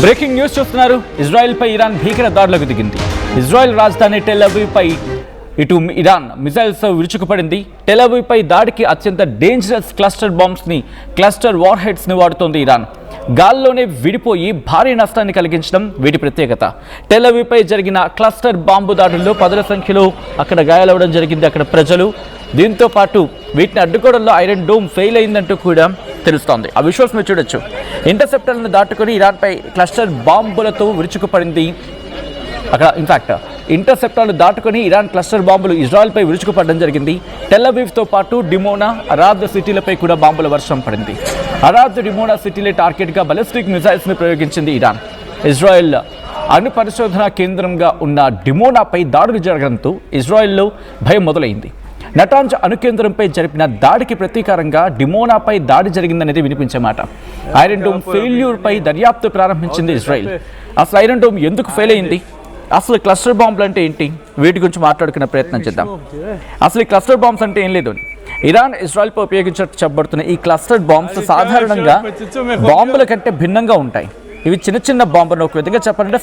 Breaking news చూస్తున్నారు. ఇజ్రాయెల్పై Iran భీకర దాడులకు దిగింది. ఇజ్రాయెల్ రాజధాని టెల్ అవీవ్పై ఇటు ఇరాన్ మిసైల్స్ విరుచుకుపడింది. టెల్ అవీవ్పై దాడికి అత్యంత డేంజరస్ క్లస్టర్ బాంబ్స్ని, క్లస్టర్ వార్ హెడ్స్ని వాడుతోంది ఇరాన్. గాల్లోనే విడిపోయి భారీ నష్టాన్ని కలిగించడం వీటి ప్రత్యేకత. టెల్ అవీవ్పై జరిగిన క్లస్టర్ బాంబు దాడుల్లో పదుల సంఖ్యలో అక్కడ గాయాలవడం జరిగింది అక్కడ ప్రజలు. దీంతో పాటు వీటిని అడ్డుకోవడంలో ఐరన్ డోమ్ ఫెయిల్ అయిందంటూ కూడా తెలుస్తోంది. ఆ విజువల్స్ మీరు చూడొచ్చు. ఇంటర్సెప్టర్లను దాటుకొని ఇరాన్పై క్లస్టర్ బాంబులతో విరుచుకుపడింది అక్కడ. ఇన్ఫాక్ట్ ఇంటర్సెప్టర్లు దాటుకొని ఇరాన్ క్లస్టర్ బాంబులు ఇజ్రాయెల్పై విరుచుకుపడడం జరిగింది. టెల్ అవీవ్తో పాటు డిమోనా, అరాద్ సిటీలపై కూడా బాంబుల వర్షం పడింది. అరాద్, డిమోనా సిటీలే టార్గెట్గా బలిస్టిక్ మిసైల్స్ని ప్రయోగించింది ఇరాన్. ఇజ్రాయెల్ అణు పరిశోధన కేంద్రంగా ఉన్న డిమోనాపై దాడులు జరగడంతో ఇజ్రాయెల్లో భయం మొదలైంది. నటాంజ్ అణు కేంద్రంపై జరిపిన దాడికి ప్రతీకారంగా డిమోనాపై దాడి జరిగిందనేది వినిపించే మాట. ఐరన్ డోమ్ ఫెయిల్యూర్పై దర్యాప్తు ప్రారంభించింది ఇజ్రాయెల్. అసలు ఐరన్ డోమ్ ఎందుకు ఫెయిల్ అయింది, అసలు క్లస్టర్ బాంబులు అంటే ఏంటి, వీటి గురించి మాట్లాడుకునే ప్రయత్నం చేద్దాం. అసలు ఈ క్లస్టర్ బాంబ్స్ అంటే ఏం లేదు. ఇరాన్ ఇజ్రాయెల్పై ఉపయోగించినట్టు చెప్పబడుతున్న ఈ క్లస్టర్ బాంబ్స్ సాధారణంగా బాంబుల కంటే భిన్నంగా ఉంటాయి. ఇవి చిన్న చిన్న బాంబులు, ఒక విధంగా చెప్పాలంటే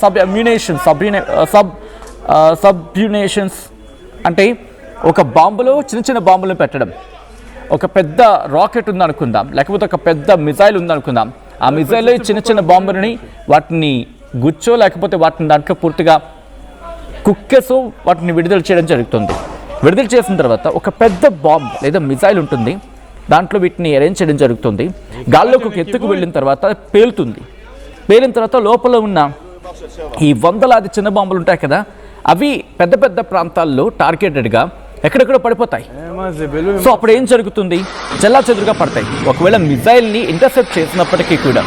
సబ్మ్యునేషన్స్ అంటే ఒక బాంబులో చిన్న చిన్న బాంబులను పెట్టడం. ఒక పెద్ద రాకెట్ ఉందనుకుందాం, లేకపోతే ఒక పెద్ద మిసైల్ ఉందనుకుందాం. ఆ మిసైల్లో చిన్న చిన్న బాంబులని వాటిని గుచ్చో లేకపోతే వాటిని దాంట్లో పూర్తిగా కుక్కేసో వాటిని విడుదల చేయడం జరుగుతుంది. విడుదల చేసిన తర్వాత ఒక పెద్ద బాంబ్ లేదా మిసైల్ ఉంటుంది, దాంట్లో వీటిని అరేంజ్ చేయడం జరుగుతుంది. గాల్లోకి ఒక ఎత్తుకు వెళ్ళిన తర్వాత పేలుతుంది. పేలిన తర్వాత లోపల ఉన్న ఈ వందలాది చిన్న బాంబులు ఉంటాయి కదా, అవి పెద్ద పెద్ద ప్రాంతాల్లో టార్గెటెడ్గా ఎక్కడెక్కడ పడిపోతాయి. సో అప్పుడు ఏం జరుగుతుంది, చెల్లాచెదురుగా పడతాయి. ఒకవేళ మిసైల్ని ఇంటర్సెప్ట్ చేసినప్పటికీ కూడా,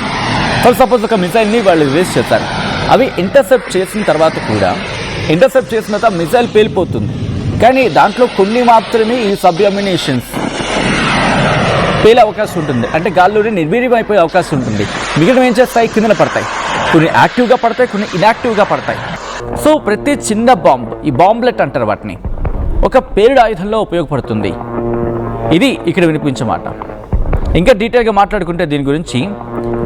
ఫర్ సపోజ్ ఒక మిసైల్ని వాళ్ళు రిలీజ్ చేస్తారు, అవి ఇంటర్సెప్ట్ చేసిన తర్వాత కూడా, ఇంటర్సెప్ట్ చేసిన తర్వాత మిసైల్ పేలిపోతుంది. కానీ దాంట్లో కొన్ని మాత్రమే ఈ సబ్మ్యునేషన్స్ పేలే అవకాశం ఉంటుంది, అంటే గాల్లోనే నిర్వీర్యం అయిపోయే అవకాశం ఉంటుంది. మిగిలిన ఏం చేస్తాయి, కిందన పడతాయి. కొన్ని యాక్టివ్గా పడతాయి, కొన్ని ఇన్యాక్టివ్గా పడతాయి. సో ప్రతి చిన్న బాంబ్, ఈ బాంబ్లెట్ అంటారు వాటిని, ఒక పేలుడు ఆయుధంలో ఉపయోగపడుతుంది. ఇది ఇక్కడ వినిపించే మాట. ఇంకా డీటెయిల్గా మాట్లాడుకుంటే దీని గురించి,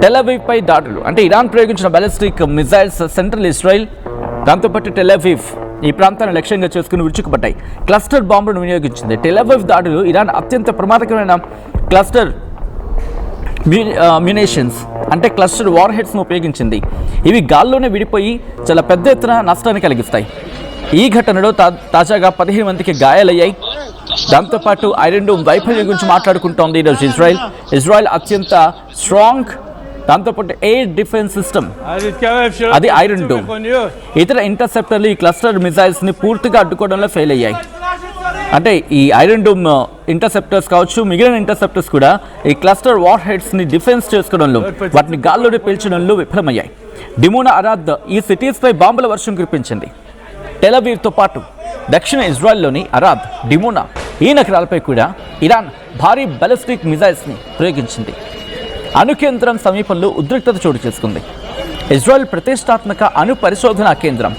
టెల్ అవీవ్పై దాడులు అంటే ఇరాన్ ప్రయోగించిన బాలిస్టిక్ మిసైల్స్ సెంట్రల్ ఇజ్రాయెల్, దాంతోపాటు టెల్ అవీవ్ ఈ ప్రాంతాన్ని లక్ష్యంగా చేసుకుని విరుచుకుపడ్డాయి. క్లస్టర్ బాంబులను వినియోగించింది. టెల్ అవీవ్ దాడులు ఇరాన్ అత్యంత ప్రమాదకరమైన క్లస్టర్ మ్యునేషన్స్ అంటే క్లస్టర్ వార్ హెడ్స్ను ఉపయోగించింది. ఇవి గాల్లోనే విడిపోయి చాలా పెద్ద ఎత్తున నష్టాన్ని కలిగిస్తాయి. ఈ ఘటనలో తాజాగా 15 మందికి గాయాలయ్యాయి. దాంతోపాటు ఐరన్ డోమ్ వైఫల్యం గురించి మాట్లాడుకుంటోంది ఈరోజు ఇజ్రాయెల్ అత్యంత స్ట్రాంగ్, దాంతోపాటు ఎయిర్ డిఫెన్స్ సిస్టమ్ అది ఐరన్ డోమ్. ఇతర ఇంటర్సెప్టర్లు ఈ క్లస్టర్ మిసైల్స్ని పూర్తిగా అడ్డుకోవడంలో ఫెయిల్ అయ్యాయి. అంటే ఈ ఐరన్ డోమ్ ఇంటర్సెప్టర్స్ కావచ్చు, మిగిలిన ఇంటర్సెప్టర్స్ కూడా ఈ క్లస్టర్ వార్ హెడ్స్ని డిఫెన్స్ చేసుకోవడంలో, వాటిని గాల్లోనే పేల్చడంలో విఫలమయ్యాయి. డిమోనా, అరాద్ ఈ సిటీస్పై బాంబుల వర్షం కురిపించింది. టెల్ అవీవ్తో పాటు దక్షిణ ఇజ్రాయెల్లోని అరాద్, డిమోనా ఈ నగరాలపై కూడా ఇరాన్ భారీ బాలిస్టిక్ మిసైల్స్ని ప్రయోగించింది. అణు కేంద్రం సమీపంలో ఉద్రిక్తత చోటు చేసుకుంది. ఇజ్రాయెల్ ప్రతిష్టాత్మక అణు పరిశోధనా కేంద్రం,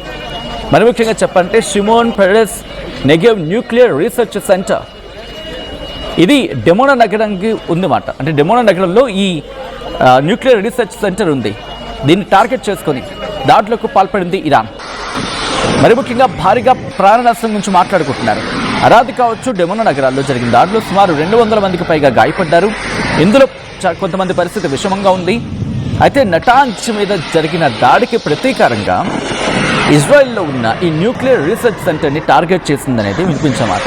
మరి ముఖ్యంగా చెప్పాలంటే Shimon Perez Negev nuclear research centre, ఇది డిమోనా నగరానికి ఉందన్నమాట. అంటే డిమోనా నగరంలో ఈ న్యూక్లియర్ రీసెర్చ్ సెంటర్ ఉంది. దీన్ని టార్గెట్ చేసుకొని దాడులకు పాల్పడింది ఇరాన్. మరి ముఖ్యంగా భారీగా ప్రాణ నష్టం గురించి మాట్లాడుకుంటున్నారు. అరాద్ కావచ్చు, డిమోనా నగరాల్లో జరిగిన దాడిలో సుమారు 200 మందికి పైగా గాయపడ్డారు. ఇందులో కొంతమంది పరిస్థితి విషమంగా ఉంది. అయితే నటాంజ్ మీద జరిగిన దాడికి ప్రతీకారంగా ఇజ్రాయెల్లో ఉన్న ఈ న్యూక్లియర్ రీసెర్చ్ సెంటర్ని టార్గెట్ చేసిందనేది వినిపించమాట.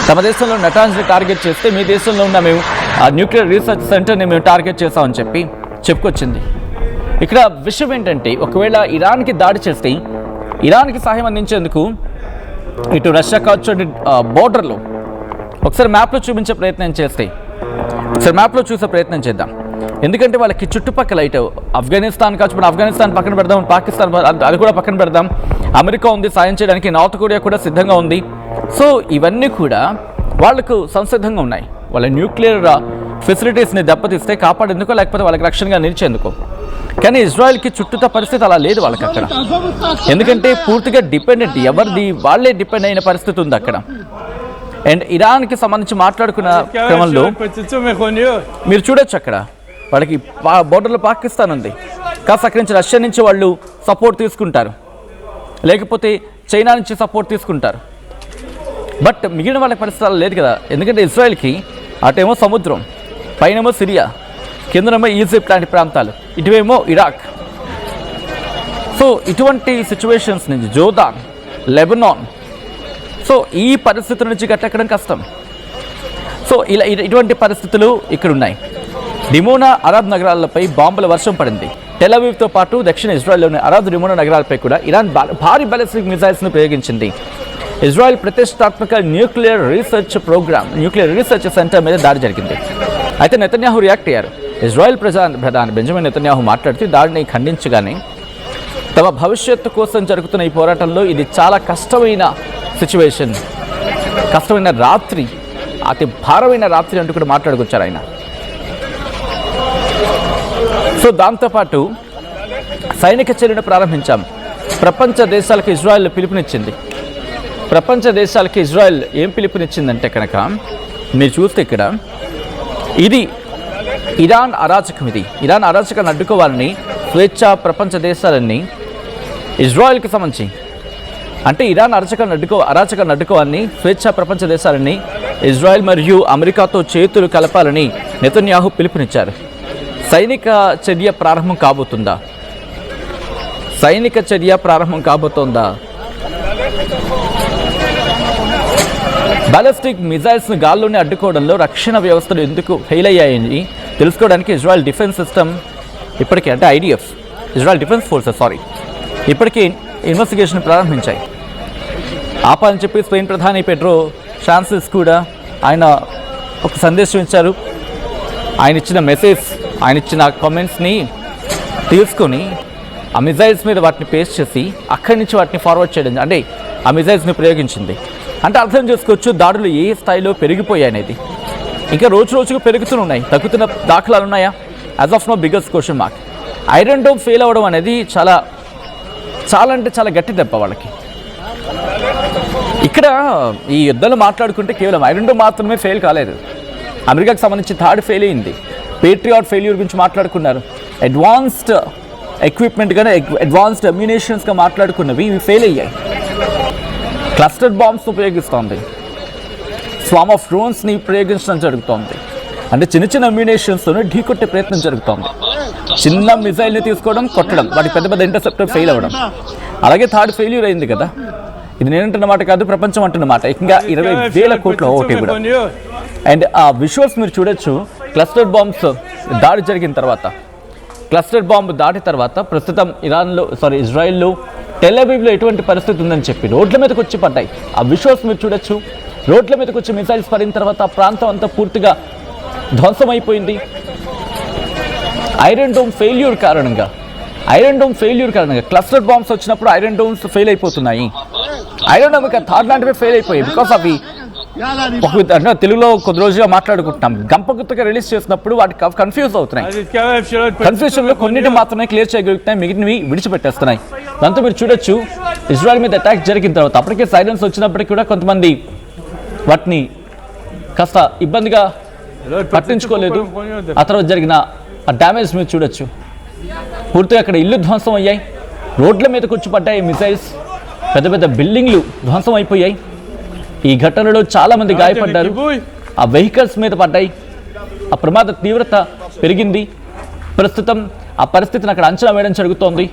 తమ దేశంలో నటాంజ్ని టార్గెట్ చేస్తే మీ దేశంలో ఉన్న మేము ఆ న్యూక్లియర్ రీసెర్చ్ సెంటర్ని మేము టార్గెట్ చేస్తామని చెప్పి చెప్పుకొచ్చింది. ఇక్కడ విషయం ఏంటంటే, ఒకవేళ ఇరాన్కి దాడి చేస్తే ఇరాన్కి సహాయం అందించేందుకు ఇటు రష్యా కావచ్చు, బోర్డర్లో ఒకసారి మ్యాప్లో చూపించే ప్రయత్నం చేస్తే, ఒకసారి మ్యాప్లో చూసే ప్రయత్నం చేద్దాం. ఎందుకంటే వాళ్ళకి చుట్టుపక్కల ఇటు ఆఫ్ఘనిస్తాన్ కావచ్చు, మనం ఆఫ్ఘనిస్తాన్ పక్కన పెడదాం, పాకిస్తాన్ అది కూడా పక్కన పెడదాం, అమెరికా ఉంది సాయం చేయడానికి, నార్త్ కొరియా కూడా సిద్ధంగా ఉంది. సో ఇవన్నీ కూడా వాళ్లకు సంసిద్ధంగా ఉన్నాయి. వాళ్ళ న్యూక్లియర్ ఫెసిలిటీస్ని దెబ్బతీస్తే కాపాడేందుకో, లేకపోతే వాళ్ళకి రక్షణగా నిలిచేందుకు. కానీ ఇజ్రాయెల్కి చుట్టూత పరిస్థితి అలా లేదు వాళ్ళకి అక్కడ. ఎందుకంటే పూర్తిగా డిపెండెంట్, ఎవరిది వాళ్ళే డిపెండ్ అయిన పరిస్థితి ఉంది అక్కడ. అండ్ ఇరాన్కి సంబంధించి మాట్లాడుకున్న క్రమంలో మీరు చూడొచ్చు, అక్కడ వాళ్ళకి బోర్డర్లో పాకిస్తాన్ ఉంది, కాస్త అక్కడి నుంచి రష్యా నుంచి వాళ్ళు సపోర్ట్ తీసుకుంటారు, లేకపోతే చైనా నుంచి సపోర్ట్ తీసుకుంటారు. బట్ మిగిలిన వాళ్ళ పరిస్థితులు లేదు కదా, ఎందుకంటే ఇజ్రాయెల్కి అటేమో సముద్రం, పైనేమో సిరియా, కిందనేమో ఈజిప్ట్ లాంటి ప్రాంతాలు, ఇటువేమో ఇరాక్. సో ఇటువంటి సిచ్యువేషన్స్ నుంచి జోర్దాన్, లెబనాన్, సో ఈ పరిస్థితుల నుంచి గట్టెక్కడం కష్టం. సో ఇటువంటి పరిస్థితులు ఇక్కడ ఉన్నాయి. డిమోనా, అరబ్ నగరాలపై బాంబుల వర్షం పడింది. టెల్ అవీవ్తో పాటు దక్షిణ ఇజ్రాయెల్లోని అరబ్ డిమోనా నగరాలపై కూడా ఇరాన్ భారీ బ్యాలిస్టిక్ మిసైల్స్ను ప్రయోగించింది. ఇజ్రాయెల్ ప్రతిష్టాత్మక న్యూక్లియర్ రీసెర్చ్ సెంటర్ మీద దాడి జరిగింది. అయితే నెతన్యాహు రియాక్ట్ అయ్యారు. ఇజ్రాయెల్ ప్రధాని బెంజమిన్ నెతన్యాహు మాట్లాడుతూ దాడిని ఖండించగానే తమ భవిష్యత్తు కోసం జరుగుతున్న ఈ పోరాటంలో ఇది చాలా కష్టమైన సిచ్యువేషన్, కష్టమైన రాత్రి, అతి భారమైన రాత్రి అంటూ కూడా మాట్లాడుకొచ్చారు ఆయన. సో దాంతోపాటు సైనిక చర్యను ప్రారంభించాం. ప్రపంచ దేశాలకు ఇజ్రాయెల్ పిలుపునిచ్చింది. ప్రపంచ దేశాలకి ఇజ్రాయెల్ ఏం పిలుపునిచ్చిందంటే కనుక మీరు చూస్తే ఇక్కడ ఇది ఇరాన్ అరాచకం, ఇది ఇరాన్ అరాచకాన్ని అడ్డుకోవాలని స్వేచ్ఛ ప్రపంచ దేశాలన్నీ ఇజ్రాయెల్కి సంబంధించి, అంటే ఇరాన్ అరాచకాన్ని అడ్డుకోవాలని స్వేచ్ఛ ప్రపంచ దేశాలన్నీ ఇజ్రాయెల్ మరియు అమెరికాతో చేతులు కలపాలని నెతన్యాహు పిలుపునిచ్చారు. సైనిక చర్య ప్రారంభం కాబోతుందా? బాలిస్టిక్ మిజైల్స్ను గాల్లోనే అడ్డుకోవడంలో రక్షణ వ్యవస్థలు ఎందుకు ఫెయిల్ అయ్యాయని తెలుసుకోవడానికి ఇజ్రాయెల్ డిఫెన్స్ సిస్టమ్ ఇప్పటికే, అంటే IDF, ఇజ్రాయెల్ డిఫెన్స్ ఫోర్సెస్ ఇప్పటికీ ఇన్వెస్టిగేషన్ ప్రారంభించాయి. ఆపాలని చెప్పి స్పెయిన్ ప్రధాని పెడ్రో శాంచెస్ కూడా ఆయన ఒక సందేశం ఇచ్చారు. ఆయన ఇచ్చిన మెసేజ్, ఆయన ఇచ్చిన కామెంట్స్ని తీసుకొని ఆ మిజైల్స్ మీద వాటిని పేస్ట్ చేసి అక్కడి నుంచి వాటిని ఫార్వర్డ్ చేయడం, అంటే ఆ మిజైల్స్ని ప్రయోగించింది. అంటే అర్థం చేసుకోవచ్చు దాడులు ఏ స్థాయిలో పెరిగిపోయాయి అనేది. ఇంకా రోజుకు పెరుగుతూనే తగ్గుతున్న దాఖలాలు ఉన్నాయా? As of now biggest question mark. Iron Dome fail అవ్వడం అనేది చాలా గట్టి దెబ్బ వాళ్ళకి. ఇక్కడ ఈ యుద్ధాలు మాట్లాడుకుంటే కేవలం ఐరన్ డోమ్ మాత్రమే ఫెయిల్ కాలేదు. అమెరికాకు సంబంధించి థర్డ్ ఫెయిల్ అయింది. పేట్రియాట్ ఫెయిల్యూర్ గురించి మాట్లాడుకున్నారు. అడ్వాన్స్డ్ ఎక్విప్మెంట్ కానీ అడ్వాన్స్డ్ అమ్యునేషన్స్గా మాట్లాడుకున్నవి ఇవి ఫెయిల్ అయ్యాయి. క్లస్టర్ బాంబ్స్ ఉపయోగిస్తోంది, స్వామ్ ఆఫ్ డ్రోన్స్ని ప్రయోగించడం జరుగుతోంది. అంటే చిన్న అమ్యునేషన్స్తో ఢీకొట్టే ప్రయత్నం జరుగుతోంది. చిన్న మిసైల్ని తీసుకోవడం, కొట్టడం, వాటి పెద్ద ఇంటర్సెప్టర్ ఫెయిల్ అవ్వడం. అలాగే థర్డ్ ఫెయిల్యూర్ అయింది కదా, ఇది నేనంటున్నమాట కాదు, ప్రపంచం అంటున్నమాట. ఇంకా 20,000 కోట్ల ఒకటి కూడా. అండ్ ఆ విజువల్స్ మీరు చూడొచ్చు. క్లస్టర్ బాంబ్స్ దాడి జరిగిన తర్వాత, క్లస్టర్ బాంబు దాటి తర్వాత ప్రస్తుతం ఇజ్రాయెల్లో టెల్ అవీవ్లో ఎటువంటి పరిస్థితి ఉందని చెప్పి రోడ్ల మీదకి వచ్చి పడ్డాయి. ఆ విజువల్స్ మీరు చూడొచ్చు. రోడ్ల మీదకి వచ్చి మిసైల్స్ పడిన తర్వాత ఆ ప్రాంతం అంతా పూర్తిగా ధ్వంసమైపోయింది. ఐరన్ డోమ్ ఫెయిల్యూర్ కారణంగా క్లస్టర్ బాంబ్స్ వచ్చినప్పుడు ఐరన్ డోమ్స్ ఫెయిల్ అయిపోతున్నాయి. ఐరన్ డోమ్ థర్డ్ లాంటివి ఫెయిల్ అయిపోయాయి. బికాస్ అవి తెలుగులో కొద్ది రోజుగా మాట్లాడుకుంటున్నాం, గంపగుత్తగా రిలీజ్ చేసినప్పుడు వాటికి కన్ఫ్యూజ్ అవుతున్నాయి. కన్ఫ్యూజన్లో కొన్నిటి మాత్రమే క్లియర్ చేయగలుగుతున్నాయి, మిగిలినవి విడిచిపెట్టేస్తున్నాయి. దాంతో మీరు చూడొచ్చు ఇజ్రాయెల్ మీద అటాక్ జరిగిన తర్వాత అప్పటికే సైలెన్స్ వచ్చినప్పటికీ కూడా కొంతమంది వాటిని కాస్త ఇబ్బందిగా పట్టించుకోలేదు. ఆ తర్వాత జరిగిన ఆ డ్యామేజ్ మీరు చూడొచ్చు. పూర్తిగా అక్కడ ఇల్లు ధ్వంసం అయ్యాయి, రోడ్ల మీదకి వచ్చి పడ్డాయి మిసైల్స్, పెద్ద బిల్డింగ్లు ధ్వంసం అయిపోయాయి. ఈ ఘటనలో చాలామంది గాయపడ్డారు. ఆ వెహికల్స్ మీద పడ్డాయి. ఆ ప్రమాద తీవ్రత పెరిగింది. ప్రస్తుతం ఆ పరిస్థితిని అక్కడ అంచనా వేయడం జరుగుతోంది.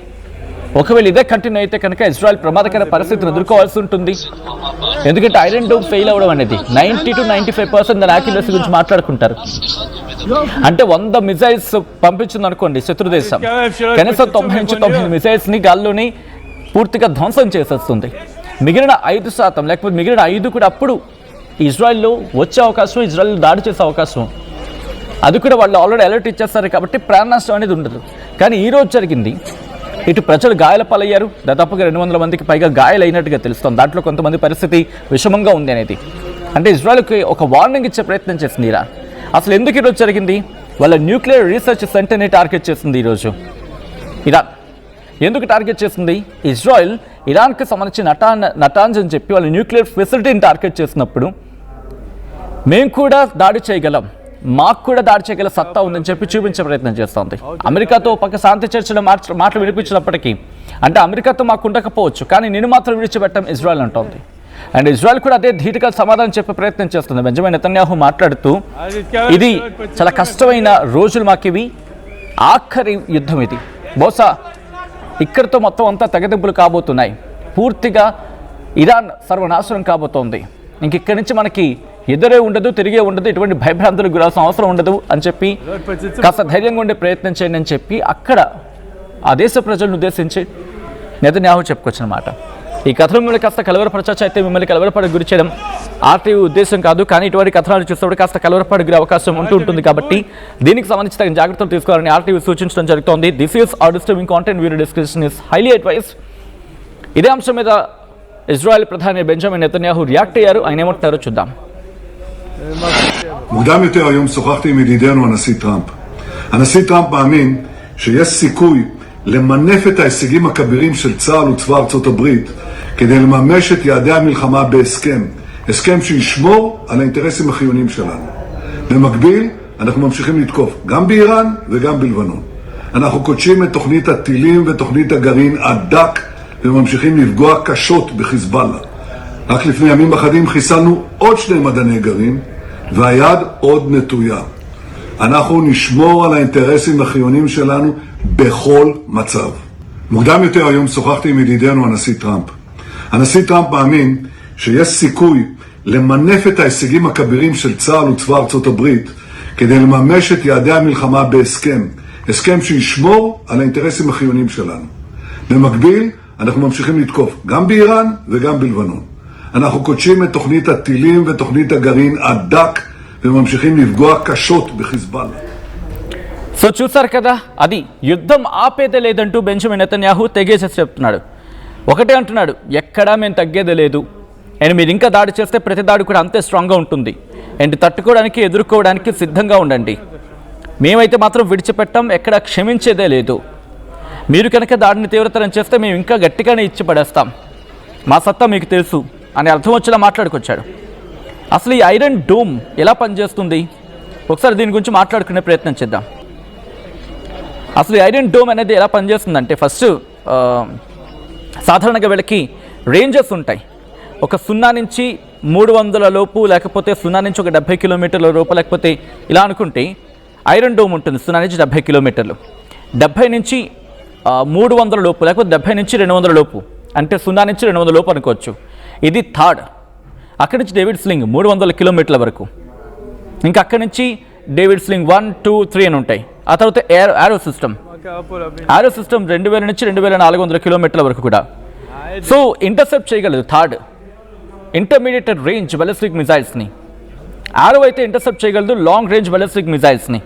ఒకవేళ ఇదే కంటిన్యూ అయితే కనుక ఇజ్రాయెల్ ప్రమాదకర పరిస్థితిని ఎదుర్కోవాల్సి ఉంటుంది. ఎందుకంటే ఐరన్ డోమ్ ఫెయిల్ అవ్వడం అనేది 90 to 95% దాని యాక్యురసీ గురించి మాట్లాడుకుంటారు. అంటే 100 మిసైల్స్ పంపించింది అనుకోండి శత్రుదేశం, కనీసం 90 నుంచి 90 మిసైల్స్ని గాల్లోని పూర్తిగా ధ్వంసం చేసేస్తుంది. మిగిలిన 5% లేకపోతే మిగిలిన 5 కూడా అప్పుడు ఇజ్రాయెల్లో వచ్చే అవకాశం, ఇజ్రాయెల్ దాడి చేసే అవకాశం, అది కూడా వాళ్ళు ఆల్రెడీ అలర్ట్ ఇచ్చేస్తారు కాబట్టి ప్రాణ నష్టం అనేది ఉండదు. కానీ ఈరోజు జరిగింది, ఇటు ప్రజలు గాయాల పాలయ్యారు. దాదాపుగా 200 మందికి పైగా గాయాలైనట్టుగా తెలుస్తోంది. దాంట్లో కొంతమంది పరిస్థితి విషమంగా ఉంది అనేది. అంటే ఇజ్రాయెల్కి ఒక వార్నింగ్ ఇచ్చే ప్రయత్నం చేసింది ఇరాన్. అసలు ఎందుకు ఈరోజు జరిగింది? వాళ్ళ న్యూక్లియర్ రీసెర్చ్ సెంటర్ని టార్గెట్ చేసింది ఈరోజు ఇరాన్. ఎందుకు టార్గెట్ చేసింది? ఇజ్రాయెల్ ఇరాన్కి సంబంధించి నటాన్స్ అని చెప్పి వాళ్ళ న్యూక్లియర్ ఫెసిలిటీని టార్గెట్ చేసినప్పుడు మేము కూడా దాడి చేయగలం, మాకు కూడా దాడి చేయగల సత్తా ఉందని చెప్పి చూపించే ప్రయత్నం చేస్తోంది. అమెరికాతో పక్క శాంతి చర్చల మాటలు వినిపించినప్పటికీ అంటే అమెరికాతో మాకు ఉండకపోవచ్చు, కానీ నేను మాత్రం విడిచిపెట్టం ఇజ్రాయెల్ అంటోంది. అండ్ ఇజ్రాయెల్ కూడా అదే ధీటుగా సమాధానం చెప్పే ప్రయత్నం చేస్తుంది. బెంజమిన్ నెతన్యాహు మాట్లాడుతూ ఇది చాలా కష్టమైన రోజులు, మాకు ఇవి ఆఖరి యుద్ధం, ఇది బహుశా ఇక్కడితో మొత్తం అంతా తెగదెబ్బలు కాబోతున్నాయి, పూర్తిగా ఇరాన్ సర్వనాశనం కాబోతోంది, ఇంక ఇక్కడి నుంచి మనకి ఎదురే ఉండదు, తిరిగే ఉండదు, ఇటువంటి భయభ్రాంతులకు గురాల్సిన అవసరం ఉండదు అని చెప్పి కాస్త ధైర్యంగా ఉండే ప్రయత్నం చేయండి అని చెప్పి అక్కడ ఆ దేశ ప్రజలను ఉద్దేశించి నెతన్యాహు చెప్పుకొచ్చిన మాట. ఈ కథనం మిమ్మల్ని కాస్త కలవరపరచచ్చు, అయితే మిమ్మల్ని కలవరపడే గురి చేయడం ఆర్టీవీ ఉద్దేశం కాదు, కానీ ఇటువంటి కథనాలు చూసినప్పుడు కాస్త కలవరపడే గురి అవకాశం ఉంటుంది కాబట్టి దీనికి సంబంధించి తగిన జాగ్రత్తలు తీసుకోవాలని ఆర్టీవీ సూచించడం జరుగుతోంది. This is our disturbing content, video description is highly advised. ఇదే అంశం మీద ఇజ్రాయెల్ ప్రధాని బెంజమిన్ నెతన్యాహు రియాక్ట్ అయ్యారు. ఆయన ఏమంటున్నారో చూద్దాం. מוקדם יותר היום שוחחתי עם ידידנו הנשיא טראמפ. הנשיא טראמפ מאמין שיש סיכוי למנף את ההישגים הכבירים של צה"ל וצבא ארצות הברית כדי לממש את יעדי המלחמה בהסכם, הסכם שישמור על האינטרסים החיוניים שלנו. במקביל אנחנו ממשיכים לתקוף גם באיראן וגם בלבנון. אנחנו קודשים את תוכנית הטילים ותוכנית הגרעין הדק וממשיכים לפגוע קשות בחיזבאללה. רק לפני ימים אחדים חיסלנו עוד 2 מדעני גרעין והיד עוד נטויה. אנחנו נשמור על האינטרסים החיוניים שלנו בכל מצב. מוקדם יותר היום שוחחתי עם ידידנו הנשיא טראמפ. הנשיא טראמפ מאמין שיש סיכוי למנף את ההישגים הכבירים של צה"ל וצבא ארצות הברית כדי לממש את יעדי המלחמה בהסכם, הסכם שישמור על האינטרסים החיוניים שלנו. במקביל אנחנו ממשיכים לתקוף גם באיראן וגם בלבנון. אנחנו קודשים את תוכנית הטילים ותוכנית הגרעין הדק וממשיכים לפגוע קשות בחיזבאללה. సో చూసారు కదా, అది యుద్ధం ఆపేదే లేదంటూ బెంజమిన్ నెతన్యాహు తెగేసేసి చెప్తున్నాడు. ఒకటే అంటున్నాడు, ఎక్కడా మేము తగ్గేదే లేదు, అండ్ మీరు ఇంకా దాడి చేస్తే ప్రతి దాడి కూడా అంతే స్ట్రాంగ్గా ఉంటుంది, అండ్ తట్టుకోవడానికి ఎదుర్కోవడానికి సిద్ధంగా ఉండండి, మేమైతే మాత్రం విడిచిపెట్టాం, ఎక్కడ క్షమించేదే లేదు, మీరు కనుక దాడిని తీవ్రతరం చేస్తే మేము ఇంకా గట్టిగానే ఇచ్చి పడేస్తాం, మా సత్తా మీకు తెలుసు అని అర్థం వచ్చేలా మాట్లాడుకొచ్చాడు. అసలు ఈ ఐరన్ డోమ్ ఎలా పనిచేస్తుంది ఒకసారి దీని గురించి మాట్లాడుకునే ప్రయత్నం చేద్దాం. అసలు ఈ ఐరన్ డోమ్ అనేది ఎలా పనిచేస్తుందంటే ఫస్ట్ సాధారణంగా వీళ్ళకి రేంజెస్ ఉంటాయి. ఒక 0 నుంచి 300 లోపు, లేకపోతే 0 నుంచి ఒక 70 కిలోమీటర్ల లోపు, లేకపోతే ఇలా అనుకుంటే ఐరన్ డోమ్ ఉంటుంది 0 నుంచి 70 కిలోమీటర్లు, 70 నుంచి 300 లోపు, లేకపోతే 70 నుంచి 200 లోపు, అంటే 0 నుంచి 200 లోపు అనుకోవచ్చు. ఇది థర్డ్. అక్కడి నుంచి డేవిడ్ స్లింగ్ 300 కిలోమీటర్ల వరకు, ఇంకా అక్కడి నుంచి డేవిడ్ స్లింగ్ 1, 2, 3 అని ఉంటాయి. ఆ తర్వాత ఆరో సిస్టమ్ 2000 నుంచి 2400 కిలోమీటర్ల వరకు కూడా సో ఇంటర్సెప్ట్ చేయగలదు. థర్డ్ ఇంటర్మీడియట్ రేంజ్ బాలిస్టిక్ మిజైల్స్ని. ఆరో అయితే ఇంటర్సెప్ట్ చేయగలదు లాంగ్ రేంజ్ బాలిస్టిక్ మిజైల్స్ని.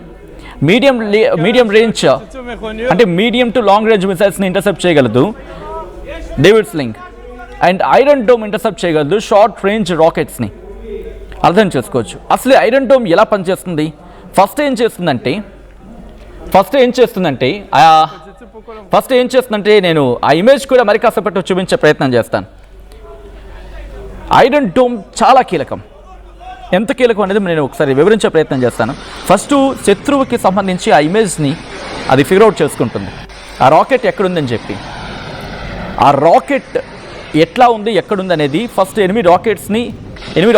మీడియం రేంజ్ అంటే మీడియం టు లాంగ్ రేంజ్ మిసైల్స్ని ఇంటర్సెప్ట్ చేయగలదు David Sling. And Iron Dome intercept చేయగలదు షార్ట్ రేంజ్ రాకెట్స్ని. అర్థం చేసుకోవచ్చు. అసలు ఐరన్ డోమ్ ఎలా పనిచేస్తుంది? ఫస్ట్ ఏం చేస్తుందంటే నేను ఆ ఇమేజ్ కూడా మరి కాసేపట్లో చూపించే ప్రయత్నం చేస్తాను. ఐరన్ డోమ్ చాలా కీలకం. ఎంత కీలకం అనేది నేను ఒకసారి వివరించే ప్రయత్నం చేస్తాను. ఫస్ట్ శత్రువుకి సంబంధించి ఆ ఇమేజ్ని అది ఫిగర్ అవుట్ చేసుకుంటుంది, ఆ రాకెట్ ఎక్కడుందని చెప్పి. ఆ రాకెట్ ఎట్లా ఉంది, ఎక్కడుంది అనేది ఫస్ట్ 8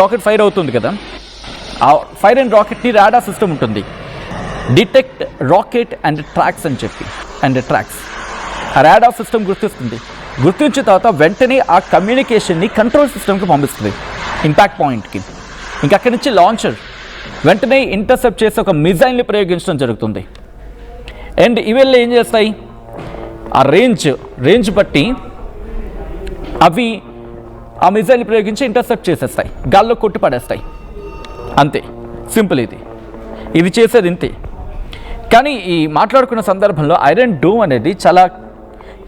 రాకెట్ ఫైర్ అవుతుంది కదా, ఆ ఫైర్ అండ్ రాకెట్ని రాడార్ సిస్టమ్ ఉంటుంది, డిటెక్ట్ రాకెట్ అండ్ ట్రాక్స్ అని చెప్పి. అండ్ ట్రాక్స్ ఆ రాడార్ సిస్టమ్ గుర్తించిన తర్వాత వెంటనే ఆ కమ్యూనికేషన్ని కంట్రోల్ సిస్టమ్కి పంపిస్తుంది, ఇంపాక్ట్ పాయింట్కి. ఇంకా అక్కడి నుంచి లాంచర్ వెంటనే ఇంటర్సెప్ట్ చేసి ఒక మిజైల్ని ప్రయోగించడం జరుగుతుంది. అండ్ ఇవన్నీ ఏం చేస్తాయి, ఆ రేంజ్ బట్టి అవి ఆ మిజైల్ని ప్రయోగించి ఇంటర్సెప్ట్ చేసేస్తాయి, గాల్లో కొట్టి పడేస్తాయి. అంతే సింపుల్. ఇది చేసేది ఇంతే. కానీ ఈ మాట్లాడుకున్న సందర్భంలో ఐరన్ డోమ్ అనేది చాలా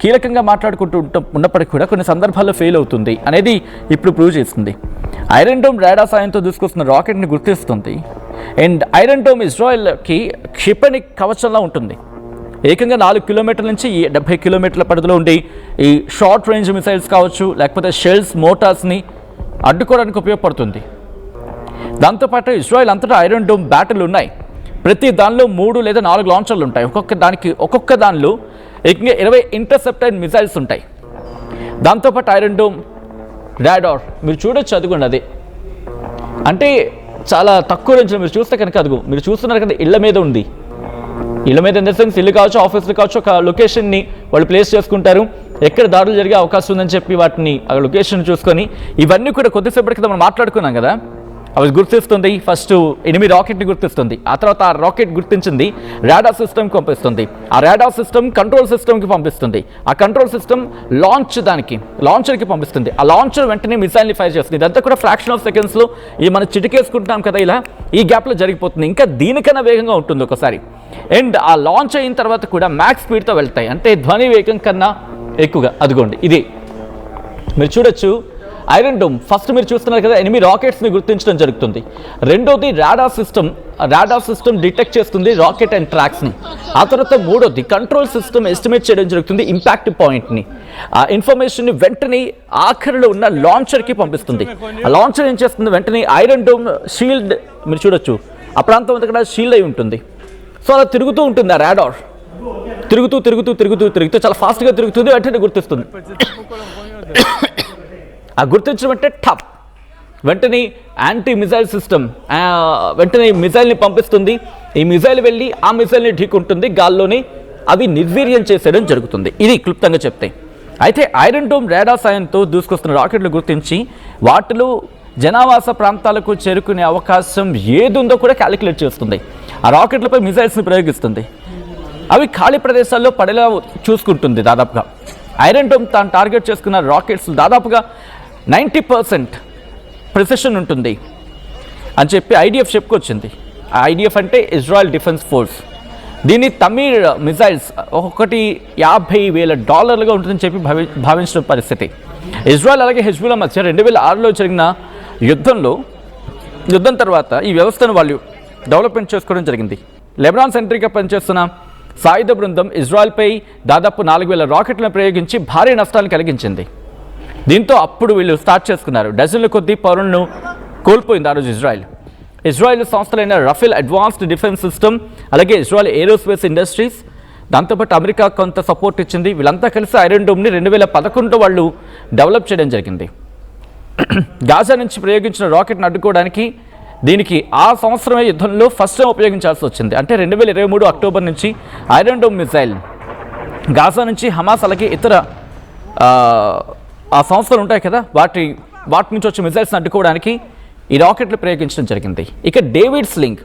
కీలకంగా మాట్లాడుకుంటూ ఉన్నప్పటికీ కూడా కొన్ని సందర్భాల్లో ఫెయిల్ అవుతుంది అనేది ఇప్పుడు ప్రూవ్ చేస్తుంది. ఐరన్ డోమ్ రాడార్ సాయంతో దూసుకొస్తున్న రాకెట్ని గుర్తిస్తుంది. అండ్ ఐరన్ డోమ్ ఇజ్రాయెల్కి క్షిపణి కవచంలా ఉంటుంది. ఏకంగా 4 కిలోమీటర్ల నుంచి 70 కిలోమీటర్ల పరిధిలో ఉండి ఈ షార్ట్ రేంజ్ మిసైల్స్ కావచ్చు, లేకపోతే షెల్స్, మోటార్స్ని అడ్డుకోవడానికి ఉపయోగపడుతుంది. దాంతోపాటు ఇజ్రాయెల్ అంతటా ఐరన్ డోమ్ బ్యాటరీలు ఉన్నాయి. ప్రతి దానిలో 3 లేదా 4 లాంచర్లు ఉంటాయి. ఒక్కొక్క దానిలో 20 ఇంటర్సెప్టెడ్ మిసైల్స్ ఉంటాయి. దాంతోపాటు ఐరన్ డోమ్ రాడార్ మీరు చూడొచ్చు, అదిగోండి అది. అంటే చాలా తక్కువ రేంజ్లో మీరు చూస్తే కనుక అదుగు మీరు చూస్తున్నారు కదా, ఇళ్ల మీద ఉంది. ఇళ్ల మీద ఇన్ ద సెన్స్ ఇల్లు కావచ్చు, ఆఫీసులు కావచ్చు, ఒక లొకేషన్ని వాళ్ళు ప్లేస్ చేసుకుంటారు. ఎక్కడ దాడులు జరిగే అవకాశం ఉందని చెప్పి వాటిని ఆ లొకేషన్ చూసుకొని ఇవన్నీ కూడా కొద్దిసేపటి క్రితం మనం మాట్లాడుకున్నాం కదా, అవి గుర్తిస్తుంది. ఫస్ట్ ఎనిమి రాకెట్ని గుర్తిస్తుంది, ఆ తర్వాత ఆ రాకెట్ గుర్తించింది రాడార్ సిస్టమ్కి పంపిస్తుంది, ఆ రాడార్ సిస్టమ్ కంట్రోల్ సిస్టమ్కి పంపిస్తుంది, ఆ కంట్రోల్ సిస్టమ్ లాంచర్కి పంపిస్తుంది, ఆ లాంచర్ వెంటనే మిసైల్ని ఫైర్ చేస్తుంది. ఇదంతా కూడా ఫ్రాక్షన్ ఆఫ్ సెకండ్స్లో ఈ మనం చిటికేసుకుంటున్నాం కదా, ఇలా ఈ గ్యాప్లో జరిగిపోతుంది. ఇంకా దీనికన్నా వేగంగా ఉంటుంది ఒకసారి. అండ్ ఆ లాంచ్ అయిన తర్వాత కూడా మ్యాక్స్ స్పీడ్తో వెళ్తాయి, అంటే ధ్వని వేగం కన్నా ఎక్కువగా. అదిగోండి ఇది మీరు చూడొచ్చు ఐరన్ డోమ్. ఫస్ట్ మీరు చూస్తున్నారు కదా, ఎనిమి రాకెట్స్ని గుర్తించడం జరుగుతుంది. రెండోది రాడార్ సిస్టమ్ డిటెక్ట్ చేస్తుంది రాకెట్ అండ్ ట్రాక్స్ని. ఆ తర్వాత మూడోది కంట్రోల్ సిస్టమ్ ఎస్టిమేట్ చేయడం జరుగుతుంది ఇంపాక్ట్ పాయింట్ని. ఆ ఇన్ఫర్మేషన్ని వెంటనే ఆఖరిలో ఉన్న లాంచర్కి పంపిస్తుంది. ఆ లాంచర్ ఏం చేస్తుంది, వెంటనే ఐరన్ డోమ్ షీల్డ్ మీరు చూడొచ్చు, ఆ ప్రాంతం అంతా కూడా షీల్డ్ అయి ఉంటుంది. సో అలా తిరుగుతూ ఉంటుంది ఆ రాడార్, తిరుగుతూ చాలా ఫాస్ట్గా తిరుగుతుంది, వెంటనే గుర్తిస్తుంది. ఆ గుర్తించడం అంటే టప్, వెంటనే యాంటీ మిసైల్ సిస్టమ్ వెంటనే మిసైల్ని పంపిస్తుంది. ఈ మిసైల్ వెళ్ళి ఆ మిసైల్ని ఢీకుంటుంది, గాల్లోనే అవి నిర్వీర్యం చేసేయడం జరుగుతుంది. ఇది క్లుప్తంగా చెప్తే. అయితే ఐరన్ డోమ్ రాడార్ సాయంతో దూసుకొస్తున్న రాకెట్లు గుర్తించి వాటిలో జనావాస ప్రాంతాలకు చేరుకునే అవకాశం ఏదుందో కూడా క్యాలిక్యులేట్ చేస్తుంది. ఆ రాకెట్లపై మిసైల్స్ని ప్రయోగిస్తుంది, అవి ఖాళీ ప్రదేశాల్లో పడేలా చూసుకుంటుంది. దాదాపుగా ఐరన్ డోమ్ తాను టార్గెట్ చేసుకున్న రాకెట్స్ దాదాపుగా 90% ప్రిసిషన్ ఉంటుంది అని చెప్పి ఐడిఎఫ్ చెప్పుకొచ్చింది. ఐడిఎఫ్ అంటే ఇజ్రాయెల్ డిఫెన్స్ ఫోర్స్. దీన్ని తమిళ్ మిసైల్స్ ఒక్కొక్కటి $50,000 ఉంటుందని చెప్పి భావించిన పరిస్థితి. ఇజ్రాయెల్ అలాగే హెజ్బుల్లా మధ్య 2006లో జరిగిన యుద్ధం తర్వాత ఈ వ్యవస్థను వాళ్ళు డెవలప్మెంట్ చేసుకోవడం జరిగింది. లెబనాన్ సెంట్రిక్గా పనిచేస్తున్న సాయుధ బృందం ఇజ్రాయెల్పై దాదాపు 4,000 రాకెట్లను ప్రయోగించి భారీ నష్టాలను కలిగించింది. దీంతో అప్పుడు వీళ్ళు స్టార్ట్ చేసుకున్నారు. డజన్ల కొద్దీ పౌరులను కోల్పోయింది ఆ రోజు ఇజ్రాయెల్ సంస్థలైన రఫేల్ అడ్వాన్స్డ్ డిఫెన్స్ సిస్టమ్, అలాగే ఇజ్రాయెల్ ఏరోస్పేస్ ఇండస్ట్రీస్, దాంతోపాటు అమెరికా కొంత సపోర్ట్ ఇచ్చింది. వీళ్ళంతా కలిసి ఐరన్ డోమ్ని 2011 వాళ్ళు డెవలప్ చేయడం జరిగింది. గాజా నుంచి ప్రయోగించిన రాకెట్ను అడ్డుకోవడానికి దీనికి ఆ సంవత్సరమే యుద్ధంలో ఫస్ట్ టైం ఉపయోగించాల్సి వచ్చింది. అంటే 2023 అక్టోబర్ నుంచి ఐరన్ డోమ్ మిసైల్ గాజా నుంచి హమాస్ అలాగే ఇతర ఆ సంస్థలు ఉంటాయి కదా, వాటి నుంచి వచ్చే మిసైల్స్ని అడ్డుకోవడానికి ఈ రాకెట్లు ప్రయోగించడం జరిగింది. ఇక డేవిడ్ స్లింగ్,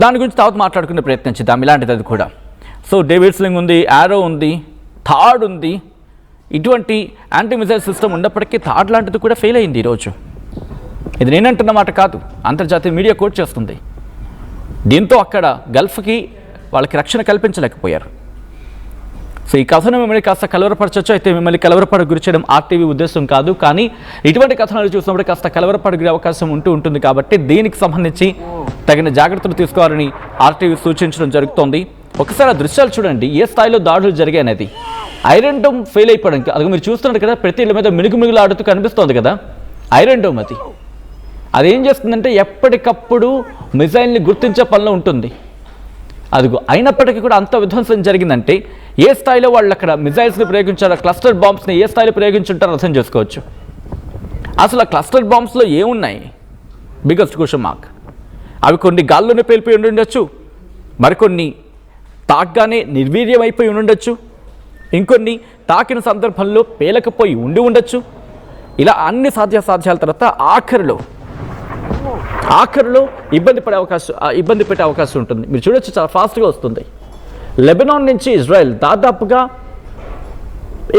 దాని గురించి తర్వాత మాట్లాడుకునే ప్రయత్నం చేద్దాం. ఇలాంటిది అది కూడా. సో డేవిడ్ స్లింగ్ ఉంది, యారో ఉంది, థాడ్ ఉంది. ఇటువంటి యాంటీ మిసైల్ సిస్టమ్ ఉన్నప్పటికీ థాడ్ లాంటిది కూడా ఫెయిల్ అయింది ఈరోజు. ఇది నేనంటున్న మాట కాదు, అంతర్జాతీయ మీడియా కోట్ చేస్తుంది. దీంతో అక్కడ గల్ఫ్కి వాళ్ళకి రక్షణ కల్పించలేకపోయారు. సో ఈ కథను మిమ్మల్ని కాస్త కలవరపరచవచ్చు. అయితే మిమ్మల్ని కలవరపడ గురి చేయడం ఆర్టీవీ ఉద్దేశం కాదు, కానీ ఇటువంటి కథనాలు చూసినప్పుడు కాస్త కలవరపడే అవకాశం ఉంటుంది. కాబట్టి దీనికి సంబంధించి తగిన జాగ్రత్తలు తీసుకోవాలని ఆర్టీవీ సూచించడం జరుగుతోంది. ఒకసారి ఆ దృశ్యాలు చూడండి, ఏ స్థాయిలో దాడులు జరిగాయి అనేది. ఐరన్ డోమ్ ఫెయిల్ అయిపోవడానికి అది మీరు చూస్తున్నారు కదా, ప్రతి ఇళ్ళ మీద మినుగుమిగులు ఆడుతూ కనిపిస్తోంది కదా ఐరన్ డోమ్. అదేం చేస్తుందంటే ఎప్పటికప్పుడు మిసైల్ని గుర్తించే పనిలో ఉంటుంది. అదిగో అయినప్పటికీ కూడా అంత విధ్వంసం జరిగిందంటే ఏ స్థాయిలో వాళ్ళు అక్కడ మిసైల్స్ని ప్రయోగించారో, క్లస్టర్ బాంబ్స్ని ఏ స్థాయిలో ప్రయోగించుంటారో అర్థం చేసుకోవచ్చు. అసలు ఆ క్లస్టర్ బాంబ్స్లో ఏమున్నాయి? Biggest question mark. అవి కొన్ని గాల్లోనే పేలిపోయి ఉండొచ్చు, మరికొన్ని తాగ్గానే నిర్వీర్యం అయిపోయి ఉండొచ్చు, ఇంకొన్ని తాకిన సందర్భంలో పేలకపోయి ఉండొచ్చు. ఇలా అన్ని సాధ్యాల తర్వాత ఆఖరిలో ఇబ్బంది పెట్టే అవకాశం ఉంటుంది. మీరు చూడొచ్చు, చాలా ఫాస్ట్గా వస్తుంది. లెబనాన్ నుంచి ఇజ్రాయెల్ దాదాపుగా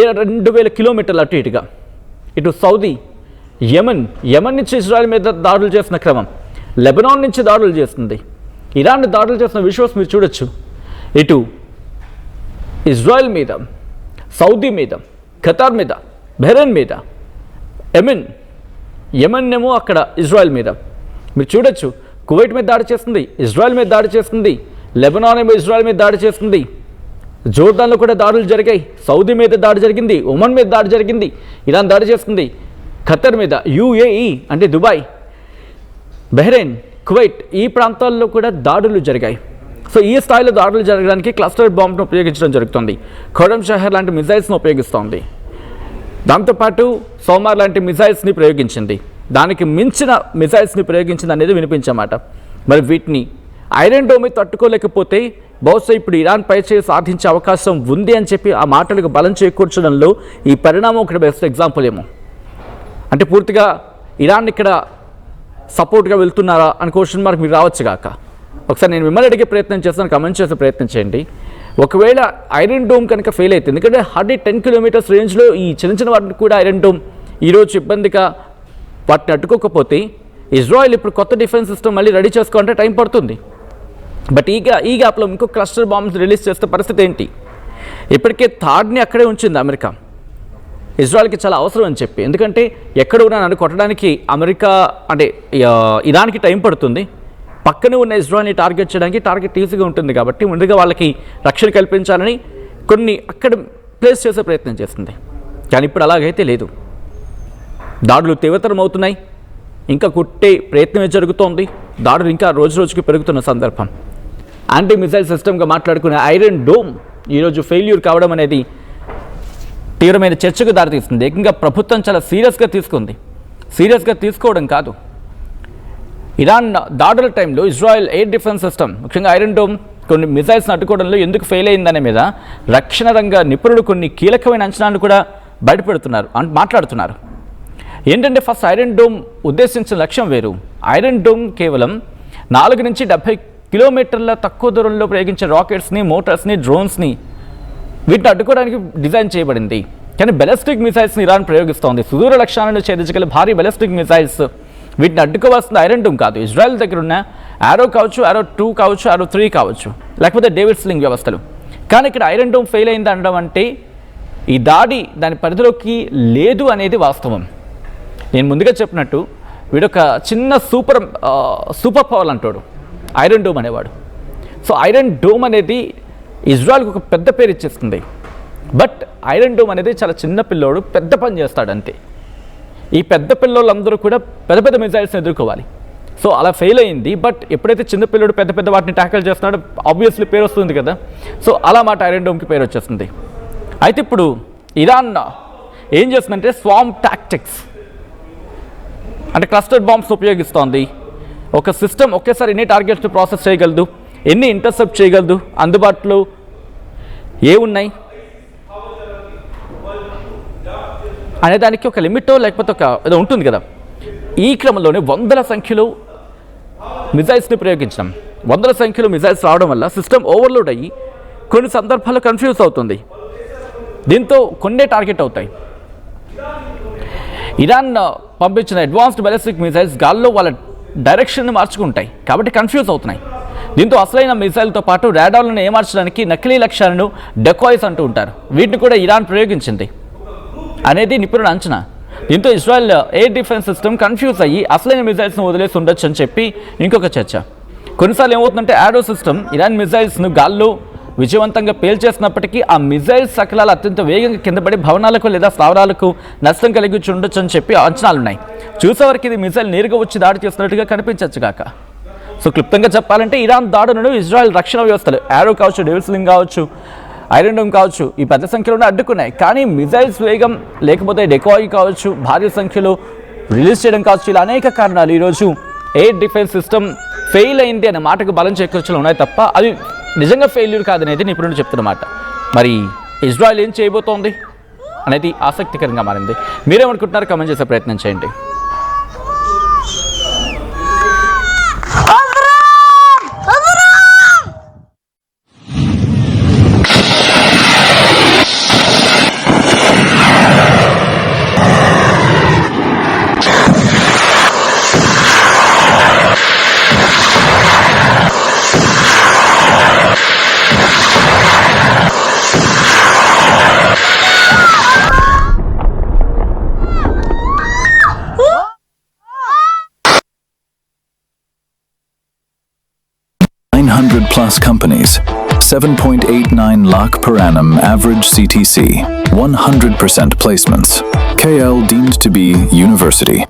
2,000 కిలోమీటర్లు అటు ఇటుగా, ఇటు సౌదీ, యమన్ నుంచి ఇజ్రాయెల్ మీద దాడులు చేసిన క్రమం, లెబనాన్ నుంచి దాడులు చేస్తుంది, ఇరాన్ దాడులు చేసిన విజువల్స్ మీరు చూడొచ్చు. ఇటు ఇజ్రాయెల్ మీద, సౌదీ మీద, ఖతార్ మీద, బహ్రెయిన్ మీద, యమన్ ఏమో అక్కడ ఇజ్రాయెల్ మీద మీరు చూడొచ్చు. కువైట్ మీద దాడి చేస్తుంది, ఇజ్రాయెల్ మీద దాడి చేస్తుంది, లెబనాన్ ఏమో ఇజ్రాయెల్ మీద దాడి చేస్తుంది, జోర్దాన్లో కూడా దాడులు జరిగాయి, సౌదీ మీద దాడి జరిగింది, ఒమన్ మీద దాడి జరిగింది, ఇరాన్ దాడి చేస్తుంది, ఖతర్ మీద, యుఏఈ అంటే దుబాయ్, బహ్రెయిన్, కువైట్ ఈ ప్రాంతాల్లో కూడా దాడులు జరిగాయి. సో ఈ స్థాయిలో దాడులు జరగడానికి క్లస్టర్ బాంబ్ను ఉపయోగించడం జరుగుతుంది. ఖోరం షహర్ లాంటి మిజైల్స్ను ఉపయోగిస్తోంది. దాంతోపాటు సోమార్ లాంటి మిజైల్స్ని ప్రయోగించింది. దానికి మించిన మిజైల్స్ని ప్రయోగించింది అనేది వినిపించమాట. మరి వీటిని ఐరన్ డోమ్ తట్టుకోలేకపోతే బహుశా ఇప్పుడు ఇరాన్ పై చేయి సాధించే అవకాశం ఉంది అని చెప్పి ఆ మాటలకు బలం చేకూర్చడంలో ఈ పరిణామం ఒకటి బెస్ట్ ఎగ్జాంపుల్ ఏమో. అంటే పూర్తిగా ఇరాన్ ఇక్కడ సపోర్ట్గా వెళ్తున్నారా అని క్వశ్చన్ మార్క్ మీరు రావచ్చు కాక. ఒకసారి నేను మిమ్మల్ని అడిగే ప్రయత్నం చేస్తాను, కమెంట్ చేసే ప్రయత్నం చేయండి. ఒకవేళ ఐరన్ డోమ్ కనుక ఫెయిల్ అవుతుంది, ఎందుకంటే 10 కిలోమీటర్స్ రేంజ్లో ఈ చిన్న చిన్న వాటిని కూడా ఐరన్ డోమ్ ఈరోజు ఇబ్బందిగా వాటిని అడ్డుకోకపోతే ఇజ్రాయెల్ ఇప్పుడు కొత్త డిఫెన్స్ సిస్టమ్ మళ్ళీ రెడీ చేసుకోవాలంటే టైం పడుతుంది. బట్ ఈ గ్యాప్లో ఇంకో క్లస్టర్ బాంబ్స్ రిలీజ్ చేస్తే పరిస్థితి ఏంటి? ఇప్పటికే థాడ్ని అక్కడే ఉంచింది అమెరికా. ఇజ్రాయెల్కి చాలా అవసరం అని చెప్పి, ఎందుకంటే ఎక్కడ ఉన్నా నన్ను కొట్టడానికి అమెరికా అంటే ఇరాన్కి టైం పడుతుంది. పక్కనే ఉన్న ఇజ్రాయెల్ని టార్గెట్ చేయడానికి టార్గెట్ ఈజీగా ఉంటుంది కాబట్టి ముందుగా వాళ్ళకి రక్షణ కల్పించాలని కొన్ని అక్కడ ప్లేస్ చేసే ప్రయత్నం చేస్తుంది. కానీ ఇప్పుడు అలాగైతే లేదు. దాడులు తీవ్రతరం అవుతున్నాయి, ఇంకా కుట్టే ప్రయత్నమే జరుగుతోంది. దాడులు ఇంకా రోజు రోజుకి పెరుగుతున్న సందర్భం. యాంటీ మిసైల్ సిస్టమ్గా మాట్లాడుకునే ఐరన్ డోమ్ ఈరోజు ఫెయిల్యూర్ కావడం అనేది తీవ్రమైన చర్చకు దారితీస్తుంది. ఏకంగా ప్రభుత్వం చాలా సీరియస్గా తీసుకుంది. సీరియస్గా తీసుకోవడం కాదు, ఇరాన్ దాడుల టైంలో ఇజ్రాయెల్ ఎయిర్ డిఫెన్స్ సిస్టమ్ ముఖ్యంగా ఐరన్ డోమ్ కొన్ని మిసైల్స్ని అడ్డుకోవడంలో ఎందుకు ఫెయిల్ అయిందనే మీద రక్షణ రంగ నిపుణులు కొన్ని కీలకమైన అంచనాలను కూడా బయటపెడుతున్నారు, మాట్లాడుతున్నారు. ఏంటంటే ఫస్ట్ ఐరన్ డోమ్ ఉద్దేశించిన లక్ష్యం వేరు. ఐరన్ డోమ్ కేవలం 4 నుంచి 70 కిలోమీటర్ల తక్కువ దూరంలో ప్రయోగించే రాకెట్స్ని, మోటార్స్ని, డ్రోన్స్ని వీటిని అడ్డుకోవడానికి డిజైన్ చేయబడింది. కానీ బెలిస్టిక్ మిసైల్స్ని ఇరాన్ ప్రయోగిస్తోంది. సుదూర లక్ష్యాలను ఛేదించగల భారీ బెలిస్టిక్ మిసైల్స్, వీటిని అడ్డుకోవాల్సిన ఐరన్ డోమ్ కాదు. ఇజ్రాయెల్ దగ్గర ఉన్న యారో కావచ్చు, యారో 2 కావచ్చు, యారో 3 కావచ్చు, లేకపోతే డేవిడ్ స్లింగ్ వ్యవస్థలు. కానీ ఇక్కడ ఐరన్ డోమ్ ఫెయిల్ అయింది అనడం అంటే ఈ దాడి దాని పరిధిలోకి లేదు అనేది వాస్తవం. నేను ముందుగా చెప్పినట్టు వీడొక చిన్న సూపర్ పవర్ అంటాడు ఐరన్ డోమ్ అనేవాడు. సో ఐరన్ డోమ్ అనేది ఇజ్రాయెల్కి ఒక పెద్ద పేరు ఇచ్చేస్తుంది. బట్ ఐరన్ డోమ్ అనేది చాలా చిన్న పిల్లోడు, పెద్ద పని చేస్తాడు అంతే. ఈ పెద్ద పిల్లోళ్ళందరూ కూడా పెద్ద పెద్ద మిసైల్స్ని ఎదుర్కోవాలి. సో అలా ఫెయిల్ అయింది. బట్ ఎప్పుడైతే చిన్న పిల్లోడు పెద్ద పెద్ద వాటిని ట్యాకిల్ చేస్తున్నాడో ఆబ్వియస్లీ పేరు వస్తుంది కదా. సో అలా మాట ఐరన్ డోమ్కి పేరు వచ్చేస్తుంది. అయితే ఇప్పుడు ఇరాన్ ఏం చేస్తుందంటే స్వామ్ టాక్టిక్స్ అంటే క్లస్టర్ బాంబ్స్ ఉపయోగిస్తోంది. ఒక సిస్టమ్ ఒకేసారి ఎన్ని టార్గెట్స్ని ప్రాసెస్ చేయగలదు, ఎన్ని ఇంటర్సెప్ట్ చేయగలదు, అందుబాటులో ఏమున్నాయి అనే దానికి ఒక లిమిటో లేకపోతే ఒక ఏదో ఉంటుంది కదా. ఈ క్రమంలోనే వందల సంఖ్యలో మిజైల్స్ని ప్రయోగించడం, వందల సంఖ్యలో మిజైల్స్ రావడం వల్ల సిస్టమ్ ఓవర్లోడ్ అయ్యి కొన్ని సందర్భాల్లో కన్ఫ్యూజ్ అవుతుంది. దీంతో కొన్నే టార్గెట్ అవుతాయి. ఇరాన్ పంపించిన అడ్వాన్స్డ్ బ్యాలిస్టిక్ మిసైల్స్ గాల్లో వాళ్ళ డైరెక్షన్ని మార్చుకుంటాయి కాబట్టి కన్ఫ్యూజ్ అవుతున్నాయి. దీంతో అసలైన మిసైల్తో పాటు రాడార్లను ఏమార్చడానికి నకిలీ లక్ష్యాలను డెకాయ్స్ అంటూ ఉంటారు, వీటిని కూడా ఇరాన్ ప్రయోగించింది అనేది నిపుణుల అంచనా. దీంతో Israel air defence system confuse అయ్యి అసలైన మిసైల్స్ను వదిలేసి ఉండొచ్చు అని చెప్పి ఇంకొక చర్చ. కొన్నిసార్లు ఏమవుతుందంటే యారో సిస్టమ్ ఇరాన్ మిసైల్స్ను గాల్లో విజయవంతంగా పేల్చేసినప్పటికీ ఆ మిజైల్స్ సకలాలు అత్యంత వేగంగా కిందపడి భవనాలకు లేదా స్థావరాలకు నష్టం కలిగి ఉండొచ్చు అని చెప్పి అంచనాలున్నాయి. చూసేవారికి ఇది మిజైల్ నేరుగా వచ్చి దాడి చేస్తున్నట్టుగా కనిపించవచ్చు కాక. సో క్లుప్తంగా చెప్పాలంటే ఇరాన్ దాడులను ఇజ్రాయెల్ రక్షణ వ్యవస్థలు యారో కావచ్చు, డేవిడ్ స్లింగ్ కావచ్చు, ఐరన్ డోమ్ కావచ్చు ఈ పెద్ద సంఖ్యలోనే అడ్డుకున్నాయి. కానీ మిజైల్స్ వేగం లేకపోతే డెకాయ్ కావచ్చు, భారీ సంఖ్యలో రిలీజ్ చేయడం కావచ్చు, ఇలా అనేక కారణాలు ఈరోజు ఎయిర్ డిఫెన్స్ సిస్టమ్ ఫెయిల్ అయింది అనే మాటకు బలం చేకూర్చలు ఉన్నాయి తప్ప అవి నిజంగా ఫెయిల్యూర్ కాదనేది నిపుణులు చెప్తున్నమాట. మరి ఇజ్రాయెల్ ఏం చేయబోతోంది అనేది ఆసక్తికరంగా మారింది. మీరేమనుకుంటున్నారు? కమెంట్ చేసే ప్రయత్నం చేయండి. Plus companies, 7.89 lakh per annum average CTC, 100% placements. KL deemed to be university.